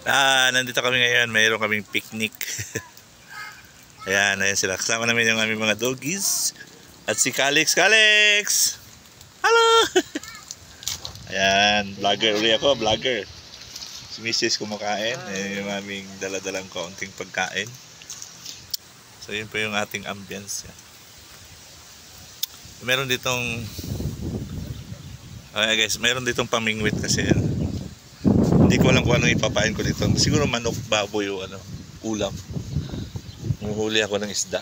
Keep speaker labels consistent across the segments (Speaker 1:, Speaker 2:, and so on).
Speaker 1: Nandito kami ngayon. Mayroon kaming picnic. Ayan sila. Kasama namin yung aming mga doggies. At si Calix. Calix! Hello! Ayan, vlogger uli ako, vlogger. Si Mrs. kumakain. Ayan yung aming daladalang kaunting pagkain. So yun po yung ating ambience. Meron ditong guys, meron ditong pamingwit kasi hindi ko alam kung anong ipapain ko dito. Siguro manok, baboy o ulam. Muhuli ako ng isda.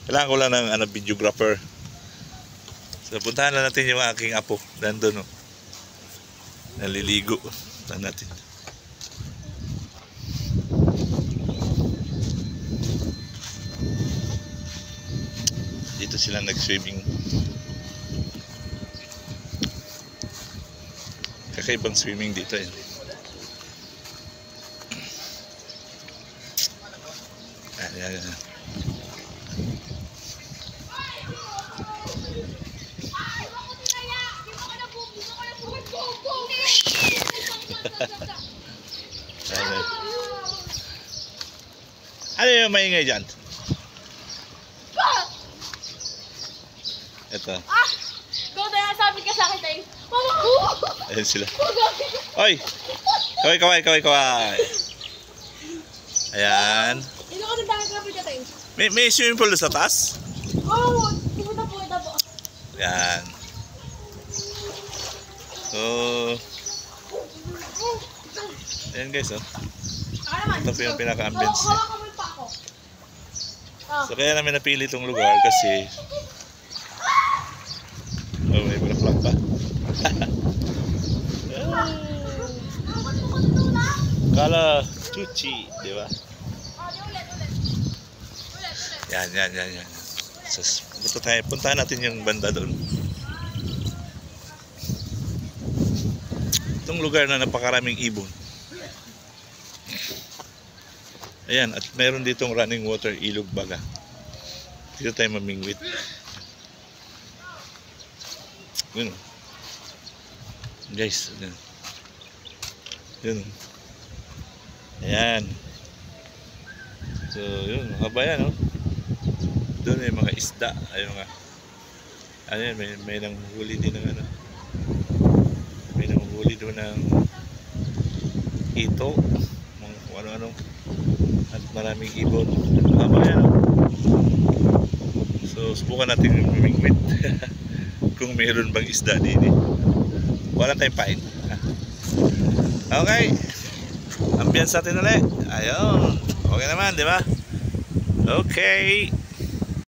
Speaker 1: Kailangan ko lang ng videographer. So puntahan na natin yung aking apo. Nandun naliligo. Puntahan natin. Dito sila nag-swimming. Kakaibang swimming dito yun. Ayan. Ano yung maingay dyan? Ito.
Speaker 2: Sabi ka sa akin tayo.
Speaker 1: Ayan sila. Oy! Kaway. Ayan.
Speaker 2: Ino ka nang kapit ka tayo.
Speaker 1: May swimming pool sa taas?
Speaker 2: Oo, pumunta po.
Speaker 1: Ayan. So, ayan guys, ito po yung pinaka-ambience niya. So kaya namin napili itong lugar kasi may bulaklak pa. Kala chuchi, di ba? Yan. So, puntahan natin yung banda doon. Itong lugar na napakaraming ibon. Ayan, at mayroon ditong running water, ilog baga. Dito tayo mamingwit. Yun. Guys, yun. Ayan. So, yun, haba yan, Doon may mga isda. Ayun nga. Ayan, may nanghuli din ng may nanghuli doon ng ito. Kung ano-ano. At maraming ibon. Haba yan, So, subukan natin yung mamingwit. Kung mayroon bang isda din Wala tayong pain. Okay. Ambience natin ulit. Ayun. Okay naman, di ba? Okay.